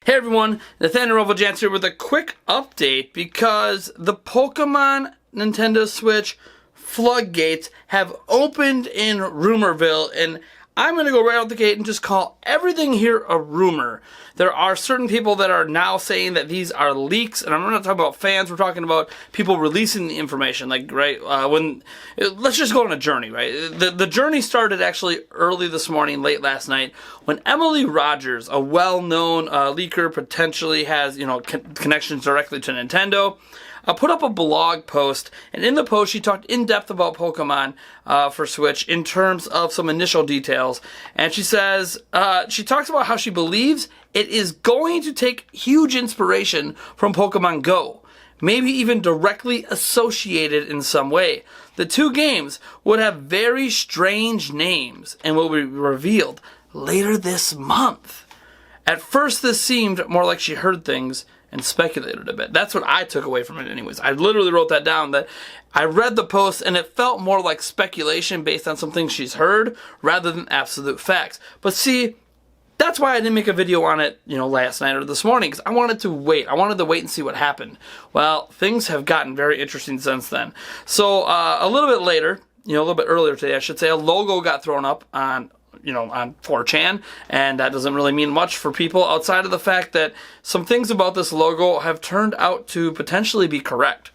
Hey everyone, Nathaniel Rovaljans here with a quick update because the Pokemon Nintendo Switch Floodgates have opened in Rumorville, and I'm going to go right out the gate and just call everything here a rumor. There are certain people that are now saying that these are leaks, and I'm not talking about fans, we're talking about people releasing the information, like, right, let's just go on a journey, right? The journey started actually early this morning, late last night, when Emily Rogers, a well-known leaker, potentially has, connections directly to Nintendo, put up a blog post, and in the post she talked in depth about Pokemon for Switch in terms of some initial details. And she says, she talks about how she believes it is going to take huge inspiration from Pokemon Go, maybe even directly associated in some way. The two games would have very strange names and will be revealed later this month. At first this seemed more like she heard things and speculated a bit. That's what I took away from it anyways. I literally wrote that down, that I read the post and it felt more like speculation based on some things she's heard rather than absolute facts. But see, that's why I didn't make a video on it, last night or this morning, because I wanted to wait. I wanted to wait and see what happened. Well, things have gotten very interesting since then. So a little bit later, a little bit earlier today, I should say, a logo got thrown up on 4chan, and that doesn't really mean much for people outside of the fact that some things about this logo have turned out to potentially be correct.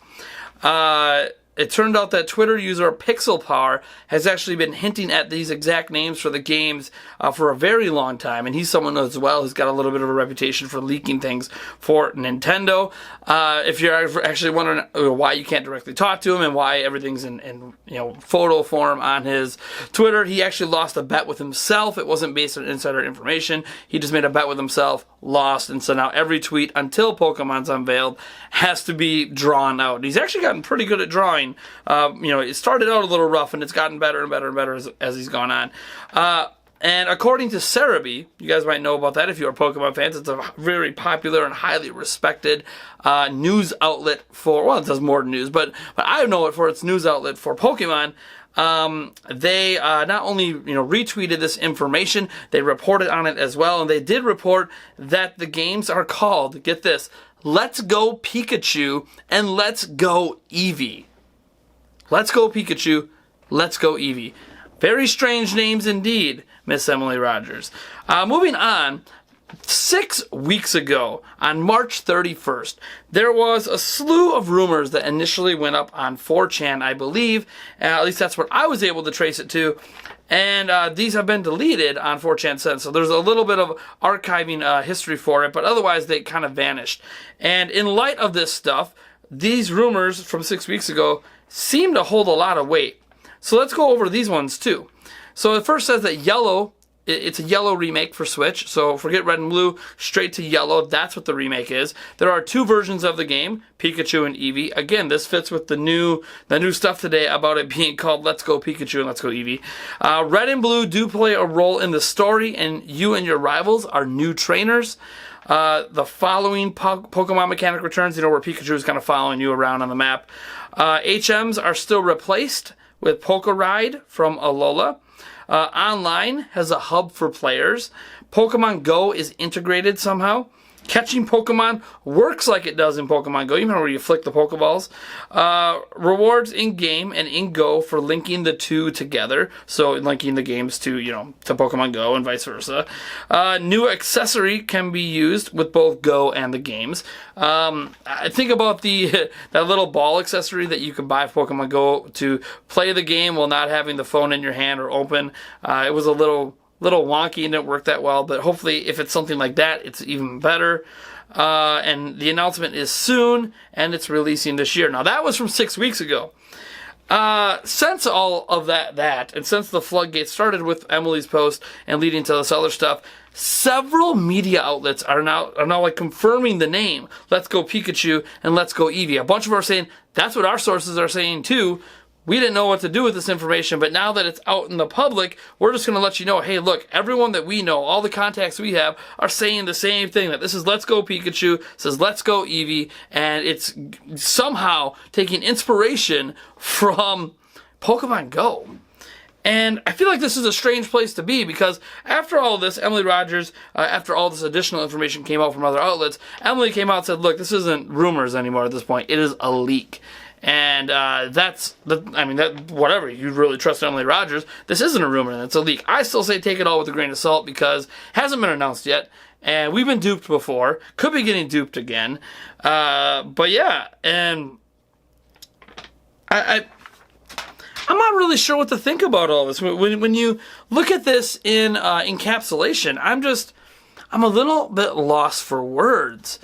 It turned out that Twitter user Pixel Power has actually been hinting at these exact names for the games for a very long time, and he's someone as well who's got a little bit of a reputation for leaking things for Nintendo. If you're actually wondering why you can't directly talk to him and why everything's in photo form on his Twitter, he actually lost a bet with himself. It wasn't based on insider information. He just made a bet with himself, lost, and so now every tweet until Pokemon's unveiled has to be drawn out. And he's actually gotten pretty good at drawing. It started out a little rough, and it's gotten better and better and better as he's gone on. And according to Cerebi, you guys might know about that if you're Pokemon fans, it's a very popular and highly respected news outlet for, well, it does more than news, but I know it for its news outlet for Pokemon. They not only retweeted this information, they reported on it as well, and they did report that the games are called, get this, Let's Go Pikachu and Let's Go Eevee. Let's Go Pikachu, Let's Go Eevee. Very strange names indeed, Miss Emily Rogers. Moving on, 6 weeks ago, on March 31st, there was a slew of rumors that initially went up on 4chan, I believe. At least that's what I was able to trace it to. And these have been deleted on 4chan since. So there's a little bit of archiving history for it, but otherwise they kind of vanished. And in light of this stuff, these rumors from 6 weeks ago seem to hold a lot of weight. So let's go over these ones too. So it first says that Yellow, it's a Yellow remake for Switch, so forget Red and Blue, straight to Yellow, that's what the remake is. There are two versions of the game, Pikachu and Eevee. Again, this fits with the new stuff today about it being called Let's Go Pikachu and Let's Go Eevee. Red and Blue do play a role in the story, and you and your rivals are new trainers. The following Pokemon mechanic returns, where Pikachu is kind of following you around on the map. HMs are still replaced with Poke Ride from Alola. Online has a hub for players. Pokemon Go is integrated somehow. Catching Pokemon works like it does in Pokemon Go, where you flick the Pokeballs. Rewards in-game and in-Go for linking the two together, so linking the games to, to Pokemon Go and vice versa. New accessory can be used with both Go and the games. I think about that little ball accessory that you can buy for Pokemon Go to play the game while not having the phone in your hand or open. It was a little wonky and didn't work that well, but hopefully if it's something like that, it's even better. And the announcement is soon, and it's releasing this year. Now, that was from 6 weeks ago. Since all of that, and since the Floodgates started with Emily's post and leading to this other stuff, several media outlets are now like confirming the name Let's Go Pikachu and Let's Go Eevee. A bunch of them are saying, that's what our sources are saying too. We didn't know what to do with this information, but now that it's out in the public, we're just going to let you know, hey, look, everyone that we know, all the contacts we have, are saying the same thing, that this is Let's Go Pikachu, says Let's Go Eevee, and it's somehow taking inspiration from Pokemon Go. And I feel like this is a strange place to be because after all this, Emily Rogers, after all this additional information came out from other outlets, Emily came out and said, look, this isn't rumors anymore at this point. It is a leak. And whatever, you really trust Emily Rogers, this isn't a rumor, it's a leak. I still say take it all with a grain of salt because it hasn't been announced yet. And we've been duped before. Could be getting duped again. But yeah, and I'm not really sure what to think about all this. When you look at this in encapsulation, I'm a little bit lost for words.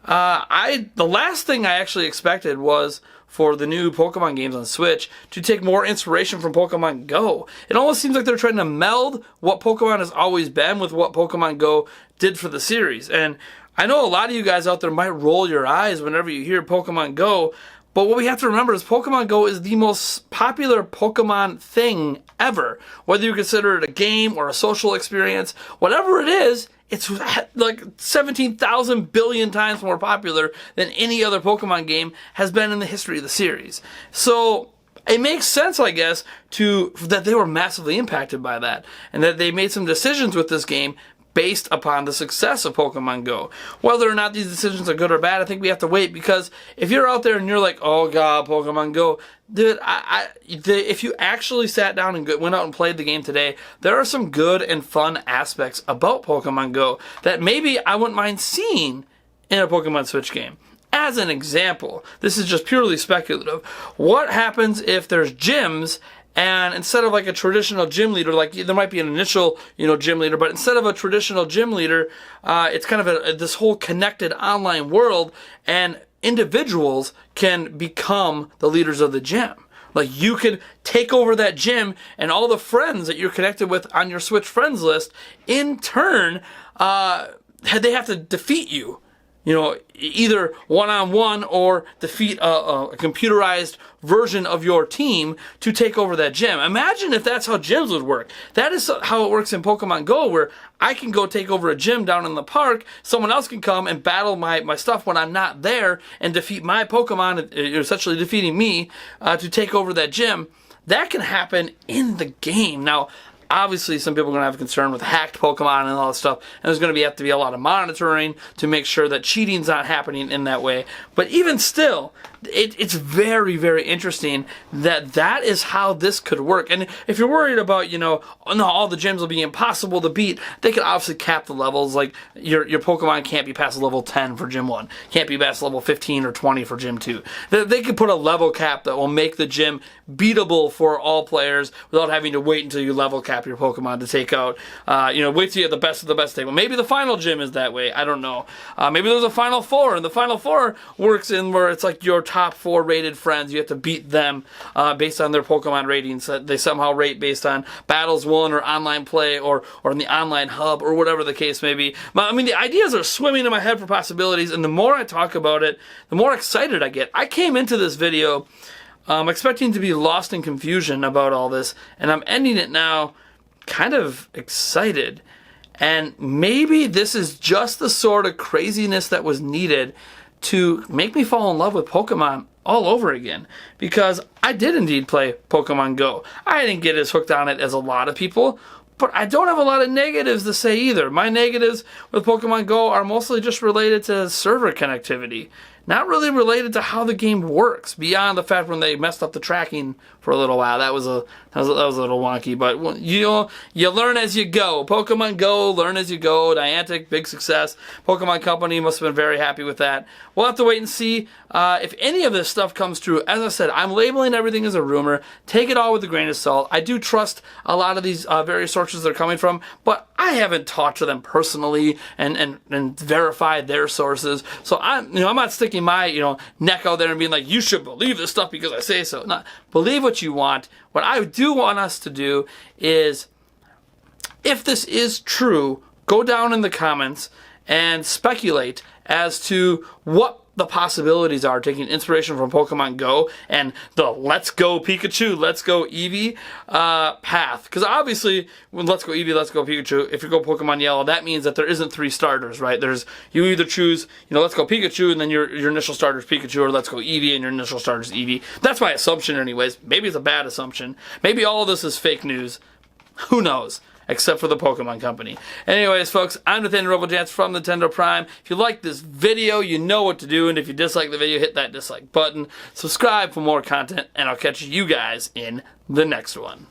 The last thing I actually expected was for the new Pokemon games on Switch to take more inspiration from Pokemon Go. It almost seems like they're trying to meld what Pokemon has always been with what Pokemon Go did for the series. And I know a lot of you guys out there might roll your eyes whenever you hear Pokemon Go, but what we have to remember is Pokemon Go is the most popular Pokemon thing ever. Whether you consider it a game or a social experience, whatever it is, it's like 17,000 billion times more popular than any other Pokemon game has been in the history of the series. So it makes sense, I guess, that they were massively impacted by that, and that they made some decisions with this game based upon the success of Pokemon Go. Whether or not these decisions are good or bad, I think we have to wait, because if you're out there and you're like, oh god, Pokemon Go, dude, if you actually sat down and went out and played the game today, there are some good and fun aspects about Pokemon Go that maybe I wouldn't mind seeing in a Pokemon Switch game. As an example, this is just purely speculative. What happens if there's gyms, and instead of like a traditional gym leader, like there might be an initial, gym leader, but instead of a traditional gym leader, it's kind of this whole connected online world, and individuals can become the leaders of the gym. Like you could take over that gym, and all the friends that you're connected with on your Switch friends list, in turn, they have to defeat you. Either one-on-one or defeat a computerized version of your team to take over that gym. Imagine if that's how gyms would work. That is how it works in Pokemon Go, where I can go take over a gym down in the park, someone else can come and battle my stuff when I'm not there and defeat my Pokemon, essentially defeating me, to take over that gym. That can happen in the game. Now, obviously, some people are going to have concern with hacked Pokemon and all that stuff, and there's going to have to be a lot of monitoring to make sure that cheating's not happening in that way. But even still, it's very, very interesting that is how this could work. And if you're worried about, all the gyms will be impossible to beat, they could obviously cap the levels. Like, your Pokemon can't be past level 10 for Gym 1, can't be past level 15 or 20 for Gym 2. They could put a level cap that will make the gym beatable for all players without having to wait until you level cap your Pokemon to take out, wait till you have the best of the best table. Maybe the final gym is that way, I don't know. Maybe there's a Final Four, and the Final Four works in where it's like your top 4 rated friends, you have to beat them based on their Pokemon ratings that they somehow rate based on battles won or online play or in the online hub or whatever the case may be. I mean, the ideas are swimming in my head for possibilities, and the more I talk about it, the more excited I get. I came into this video expecting to be lost in confusion about all this, and I'm ending it now kind of excited. And maybe this is just the sort of craziness that was needed to make me fall in love with Pokemon all over again, because I did indeed play Pokemon Go. I didn't get as hooked on it as a lot of people, but I don't have a lot of negatives to say either. My negatives with Pokemon Go are mostly just related to server connectivity, not really related to how the game works, beyond the fact when they messed up the tracking for a little while. That was a little wonky, but you learn as you go. Pokemon Go, learn as you go. Niantic, big success. Pokemon Company must have been very happy with that. We'll have to wait and see if any of this stuff comes true. As I said, I'm labeling everything as a rumor. Take it all with a grain of salt. I do trust a lot of these various sources they're coming from, but I haven't talked to them personally and verified their sources. So I'm not sticking my neck out there and being like, you should believe this stuff because I say so. No, believe what you want. What I do want us to do is, if this is true, go down in the comments and speculate as to what the possibilities are taking inspiration from Pokemon Go and the Let's Go Pikachu, Let's Go Eevee path. Because obviously, when Let's Go Eevee, Let's Go Pikachu, if you go Pokemon Yellow, that means that there isn't 3 starters, right? You either choose, Let's Go Pikachu, and then your initial starter is Pikachu, or Let's Go Eevee, and your initial starter is Eevee. That's my assumption anyways. Maybe it's a bad assumption. Maybe all of this is fake news. Who knows? Except for the Pokemon Company. Anyways, folks, I'm Nathaniel Roboljants from Nintendo Prime. If you like this video, you know what to do, and if you dislike the video, hit that dislike button. Subscribe for more content, and I'll catch you guys in the next one.